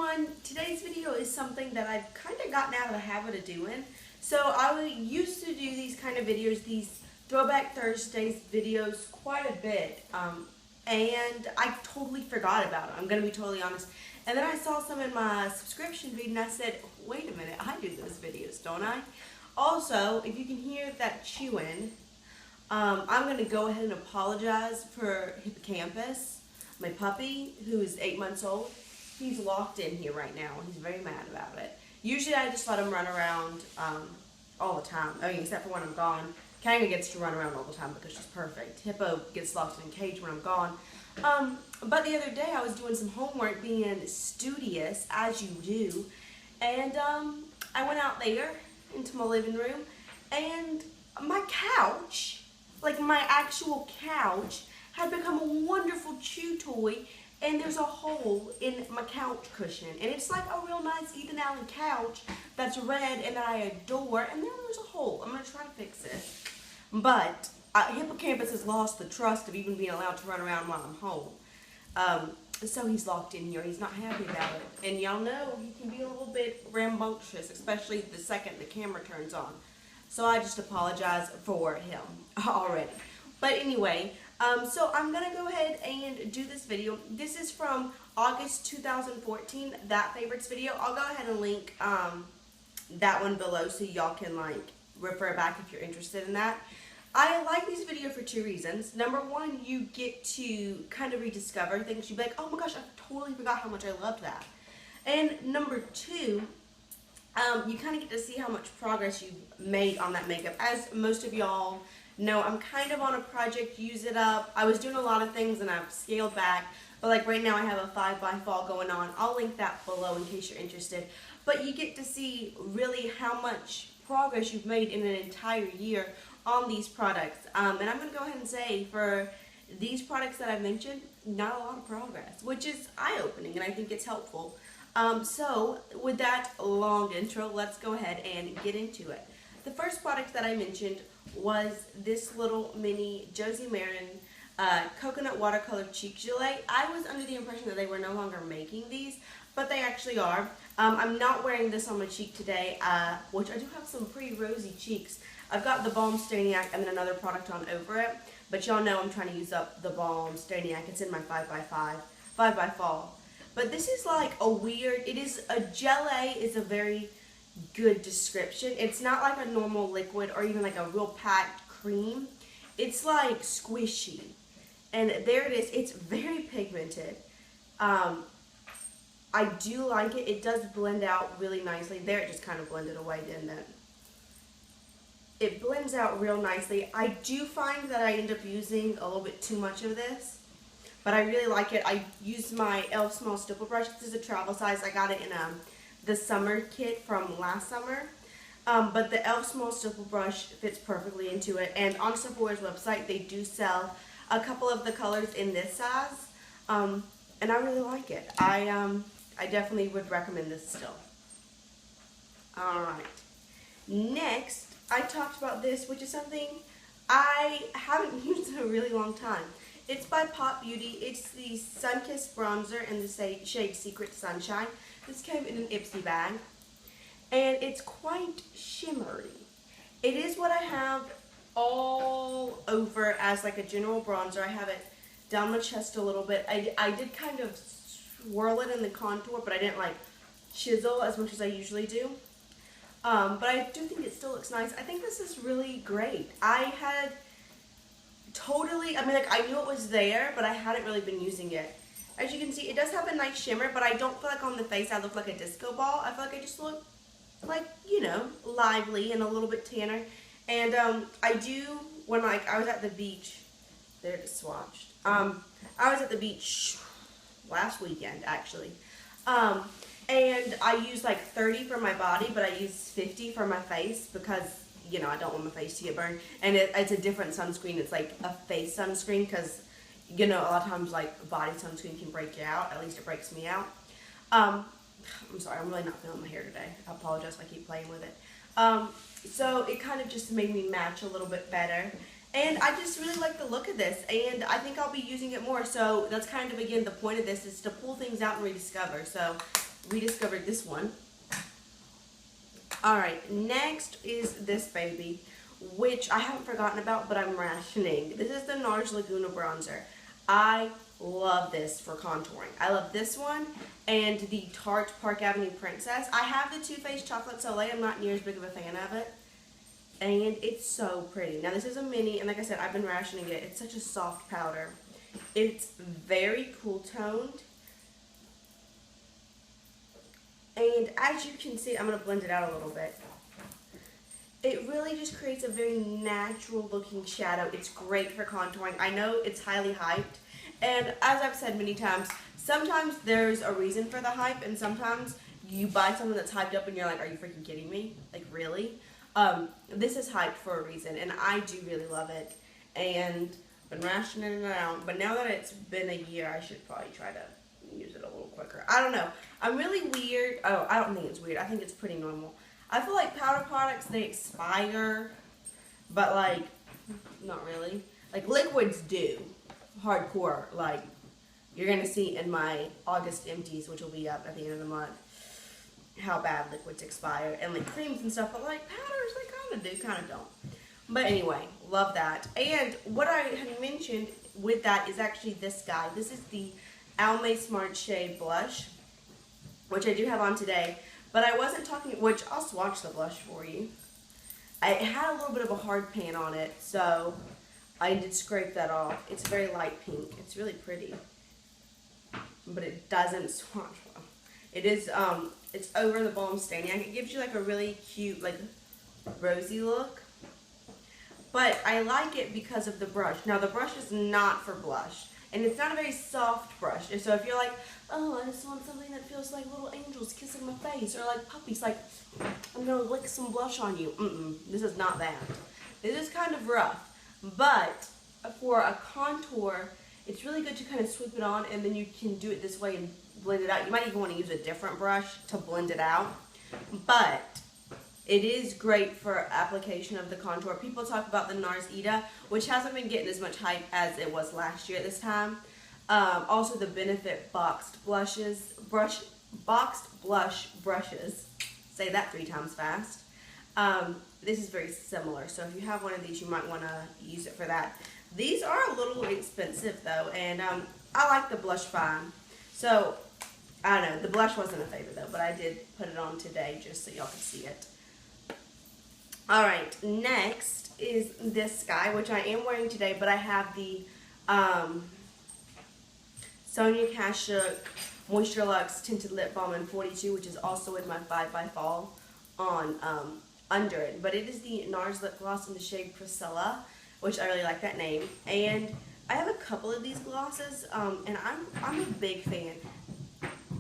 everyone, today's video is something that I've kind of gotten out of the habit of doing. So I used to do these kind of videos, these Throwback Thursdays videos quite a bit, and I totally forgot about it, I'm going to be totally honest. And then I saw some in my subscription feed and I said, wait a minute, I do those videos, don't I? Also, if you can hear that chewing, I'm going to go ahead and apologize for Hippocampus, my puppy, who is 8 months old. He's locked in here right now. He's very mad about it. Usually I just let him run around all the time. I mean, except for when I'm gone. Kanga gets to run around all the time because she's perfect. Hippo gets locked in a cage when I'm gone. But the other day I was doing some homework, being studious, as you do. And I went out there into my living room. And my couch, like my actual couch, had become a wonderful chew toy. And there's a hole in my couch cushion. And it's like a real nice Ethan Allen couch that's red and that I adore. And then there's a hole. I'm going to try to fix it. But Hippocampus has lost the trust of even being allowed to run around while I'm home. So he's locked in here. He's not happy about it. And y'all know he can be a little bit rambunctious, especially the second the camera turns on. So I just apologize for him already. But anyway, so I'm going to go ahead and do this video. This is from August 2014, that favorites video. I'll go ahead and link that one below so y'all can like refer back if you're interested in that. I like these videos for two reasons. Number one, you get to kind of rediscover things. You'd be like, oh my gosh, I totally forgot how much I loved that. And number two, you kind of get to see how much progress you've made on that makeup. As most of y'all know, I'm kind of on a project, use it up. I was doing a lot of things and I've scaled back. But like right now I have a 5x fall going on. I'll link that below in case you're interested. But you get to see really how much progress you've made in an entire year on these products. And I'm going to go ahead and say for these products that I've mentioned, not a lot of progress, which is eye-opening and I think it's helpful. So with that long intro, let's go ahead and get into it. The first product that I mentioned was this little mini Josie Maran coconut watercolor cheek Gelee. I was under the impression that they were no longer making these, but they actually are. I'm not wearing this on my cheek today, which I do have some pretty rosy cheeks. I've got the Balm Stainiac and then another product on over it, but y'all know I'm trying to use up the Balm Stainiac. It's in my 5x fall. But this is like a weird, it is a Gelee is a very good description. It's not like a normal liquid or even like a real packed cream. It's like squishy. And there it is. It's very pigmented. I do like it. It does blend out really nicely. There it just kind of blended away, didn't it? It blends out real nicely. I do find that I end up using a little bit too much of this, but I really like it. I use my e.l.f. small stipple brush. This is a travel size. I got it in the summer kit from last summer. But the e.l.f. small stipple brush fits perfectly into it. And on Sephora's website, they do sell a couple of the colors in this size. And I really like it. I definitely would recommend this still. Alright. Next, I talked about this, which is something I haven't used in a really long time. It's by Pop Beauty. It's the Sunkissed bronzer in the shade Secret Sunshine. This came in an Ipsy bag. And it's quite shimmery. It is what I have all over as like a general bronzer. I have it down my chest a little bit. I did kind of swirl it in the contour, but I didn't like chisel as much as I usually do. But I do think it still looks nice. I think this is really great. I had totally, I mean, like I knew it was there, but I hadn't really been using it. As you can see, it does have a nice shimmer, but I don't feel like on the face I look like a disco ball. I feel like I just look like, you know, lively and a little bit tanner. And I do, when like I was at the beach, there it is swatched. I was at the beach last weekend actually. And I use like 30 for my body, but I use 50 for my face because, you know, I don't want my face to get burned. And it's a different sunscreen. It's like a face sunscreen because, you know, a lot of times like body sunscreen can break you out. At least it breaks me out. I'm sorry, I'm really not feeling my hair today. I apologize if I keep playing with it. So it kind of just made me match a little bit better. And I just really like the look of this, and I think I'll be using it more. So that's kind of, again, the point of this is to pull things out and rediscover. So rediscovered this one. Alright, next is this baby, which I haven't forgotten about, but I'm rationing. This is the Nars Laguna bronzer. I love this for contouring. I love this one and the Tarte Park Avenue Princess. I have the Too Faced Chocolate Soleil. I'm not near as big of a fan of it. And it's so pretty. Now this is a mini, and like I said, I've been rationing it. It's such a soft powder. It's very cool toned. And as you can see, I'm going to blend it out a little bit. It really just creates a very natural looking shadow. It's great for contouring. I know it's highly hyped. And as I've said many times, sometimes there's a reason for the hype, and sometimes you buy something that's hyped up and you're like, are you freaking kidding me? Like, really? This is hyped for a reason, and I do really love it. And I've been rationing it out, but now that it's been a year, I should probably try to use it a little quicker. I don't know. I'm really weird. Oh, I don't think it's weird. I think it's pretty normal. I feel like powder products, they expire, but like, not really. Like liquids do. Hardcore. Like, you're going to see in my August empties, which will be up at the end of the month, how bad liquids expire. And like creams and stuff, but like powders, they kind of do, kind of don't. But anyway, love that. And what I had mentioned with that is actually this guy. This is the Almay Smart Shade Blush, which I do have on today. But I wasn't talking, which I'll swatch the blush for you. It had a little bit of a hard pan on it, so I did scrape that off. It's very light pink. It's really pretty. But it doesn't swatch well. It is, it's over the Balm Stainiac. It gives you like a really cute, like, rosy look. But I like it because of the brush. Now, the brush is not for blush. And it's not a very soft brush. And so if you're like, oh, I just want something that feels like little angels kissing my face, or like puppies, like, I'm going to lick some blush on you. This is not that. This is kind of rough. But for a contour, it's really good to kind of sweep it on, and then you can do it this way and blend it out. You might even want to use a different brush to blend it out. But it is great for application of the contour. People talk about the Nars Ida, which hasn't been getting as much hype as it was last year at this time. Also the Benefit boxed blush brushes. Say that 3 times fast. This is very similar. So if you have one of these, you might want to use it for that. These are a little expensive though, and I like the blush fine. So I don't know, the blush wasn't a favorite though, but I did put it on today just so y'all could see it. Alright, next is this guy, which I am wearing today, but I have the Sonia Kashuk Moisture Luxe Tinted Lip Balm in 42, which is also in my 5 by Fall on under it. But it is the Nars Lip Gloss in the shade Priscilla, which I really like that name. And I have a couple of these glosses, and I'm a big fan.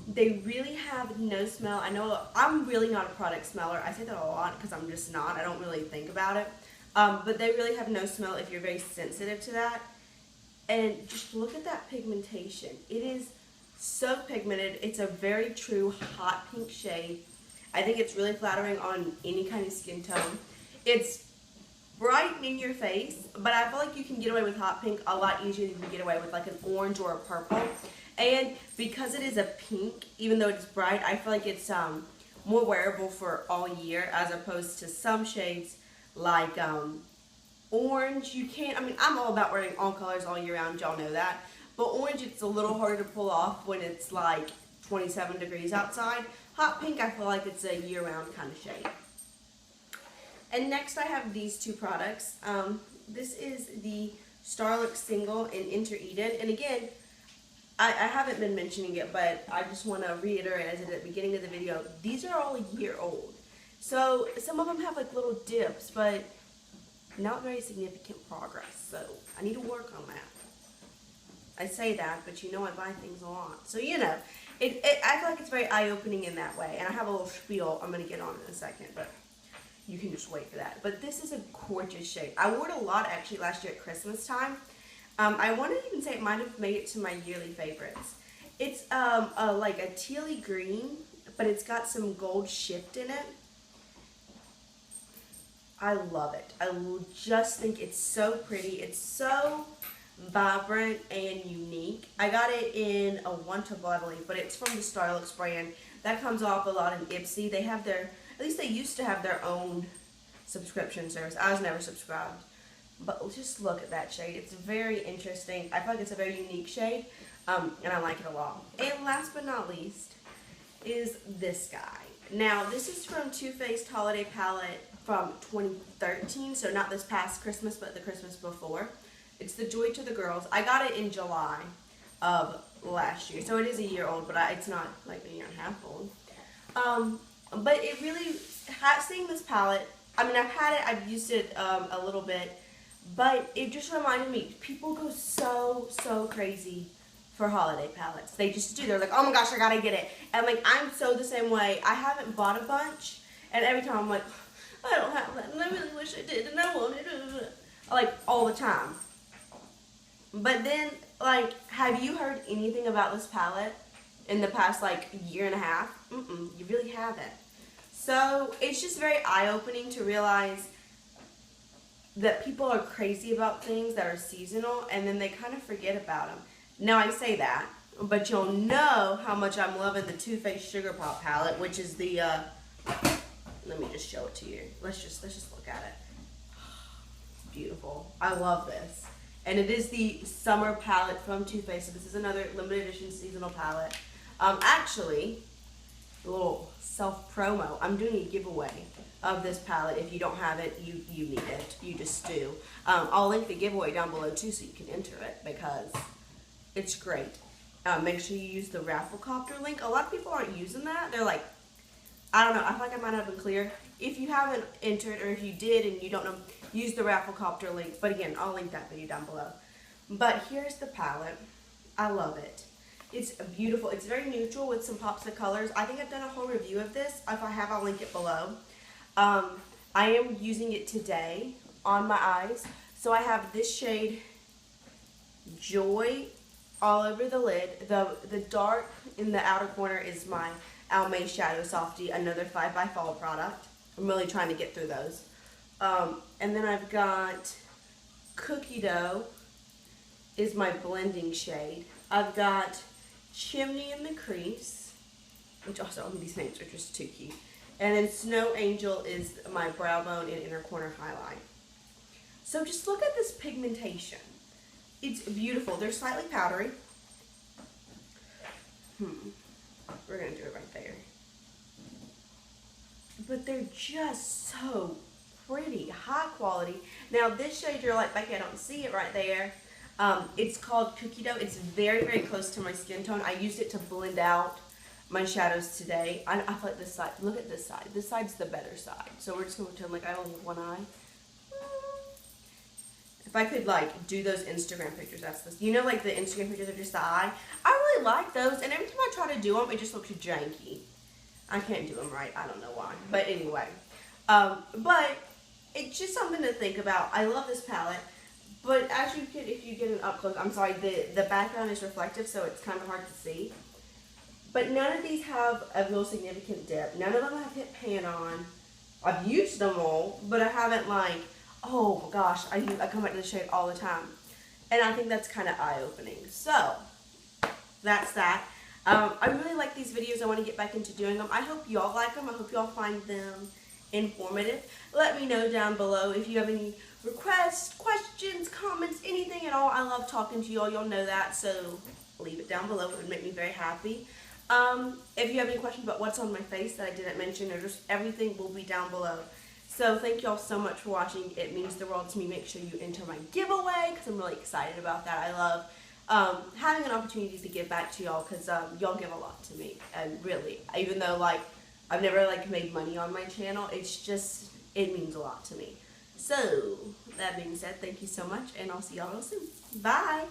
They really have no smell. I know I'm really not a product smeller. I say that a lot because I'm just not. I don't really think about it. But they really have no smell if you're very sensitive to that. And just look at that pigmentation. It is so pigmented. It's a very true hot pink shade. I think it's really flattering on any kind of skin tone. It's bright in your face, but I feel like you can get away with hot pink a lot easier than you can get away with like an orange or a purple. And because it is a pink, even though it's bright, I feel like it's more wearable for all year as opposed to some shades like orange. You can't, I mean, I'm all about wearing all colors all year round, y'all know that. But orange, it's a little harder to pull off when it's like 27 degrees outside. Hot pink, I feel like it's a year-round kind of shade. And next I have these 2 products. This is the Starlooks Single in Enter Eden. And again, I haven't been mentioning it, but I just want to reiterate as at the beginning of the video, these are all a year old. So some of them have like little dips, but not very significant progress. So I need to work on that. I say that, but you know I buy things a lot. So you know, I feel like it's very eye-opening in that way. And I have a little spiel I'm going to get on in a second, but you can just wait for that. But this is a gorgeous shade. I wore it a lot actually last year at Christmas time. I want to even say it might have made it to my yearly favorites. It's like a tealy green, but it's got some gold shift in it. I love it. I just think it's so pretty. It's so vibrant and unique. I got it in a 1-2, I believe, but it's from the Starlooks brand. That comes off a lot in Ipsy. They have their, at least they used to have their own subscription service. I was never subscribed. But just look at that shade. It's very interesting. I feel like it's a very unique shade, and I like it a lot. And last but not least is this guy. Now, this is from Too Faced Holiday Palette from 2013, so not this past Christmas, but the Christmas before. It's the Joy to the Girls. I got it in July of last year, so it is a year old, but it's not like a year and a half old. But it really, seeing this palette, I mean, I've had it, I've used it a little bit, but it just reminded me, people go so crazy for holiday palettes. They just do. They're like, oh my gosh, I gotta get it. And like, I'm so the same way. I haven't bought a bunch, and every time I'm like, I don't have that, and I really wish I did, and I want it. Like, all the time. But then, like, have you heard anything about this palette in the past, like, year and a half? You really haven't. So, it's just very eye-opening to realize that people are crazy about things that are seasonal, and then they kind of forget about them. Now, I say that, but you'll know how much I'm loving the Too Faced Sugar Pop palette, which is the, let me just show it to you. Let's just look at it. It's beautiful. I love this. And it is the summer palette from Too Faced. So this is another limited edition seasonal palette. Actually, a little self-promo. I'm doing a giveaway of this palette. If you don't have it, you need it. You just do. I'll link the giveaway down below too, so you can enter it, because it's great. Make sure you use the Rafflecopter link. A lot of people aren't using that. They're like, I don't know, I feel like I might not have been clear. If you haven't entered, or if you did and you don't know, use the Rafflecopter link. But again, I'll link that video down below. But here's the palette. I love it. It's beautiful. It's very neutral with some pops of colors. I think I've done a whole review of this. If I have, I'll link it below. I am using it today on my eyes. So I have this shade, Joy, all over the lid. The dark in the outer corner is my Almay Shadow Softy, another 5x Fall product. I'm really trying to get through those. And then I've got Cookie Dough is my blending shade. I've got Chimney in the Crease, which also, these names are just too cute. And then Snow Angel is my brow bone and inner corner highlight. So just look at this pigmentation. It's beautiful. They're slightly powdery. We're going to do it right there. But they're just so pretty, high quality. Now this shade, you're like, Becky, I don't see it right there. It's called Cookie Dough. It's very close to my skin tone. I used it to blend out my shadows today. I feel like this side, look at this side. This side's the better side. So we're just going to pretend like I only have one eye. If I could like do those Instagram pictures, that's this. You know, like the Instagram pictures of just the eye? I really like those, and every time I try to do them, it just looks janky. I can't do them right. I don't know why. But anyway. But it's just something to think about. I love this palette. But as you get, if you get an up close, I'm sorry, the background is reflective, so it's kind of hard to see. But none of these have a real significant dip. None of them have hit pan on. I've used them all, but I haven't like, oh my gosh, I come back to the shade all the time. And I think that's kind of eye-opening. So, that's that. I really like these videos. I want to get back into doing them. I hope y'all like them. I hope y'all find them informative. Let me know down below if you have any requests, questions, comments, anything at all. I love talking to y'all. Y'all know that. So, leave it down below. It would make me very happy. If you have any questions about what's on my face that I didn't mention, or just everything will be down below. So thank y'all so much for watching. It means the world to me. Make sure you enter my giveaway, because I'm really excited about that. I love having an opportunity to give back to y'all, because y'all give a lot to me. And really, even though like I've never like made money on my channel, it's just, it means a lot to me. So that being said, thank you so much, and I'll see y'all real soon. Bye!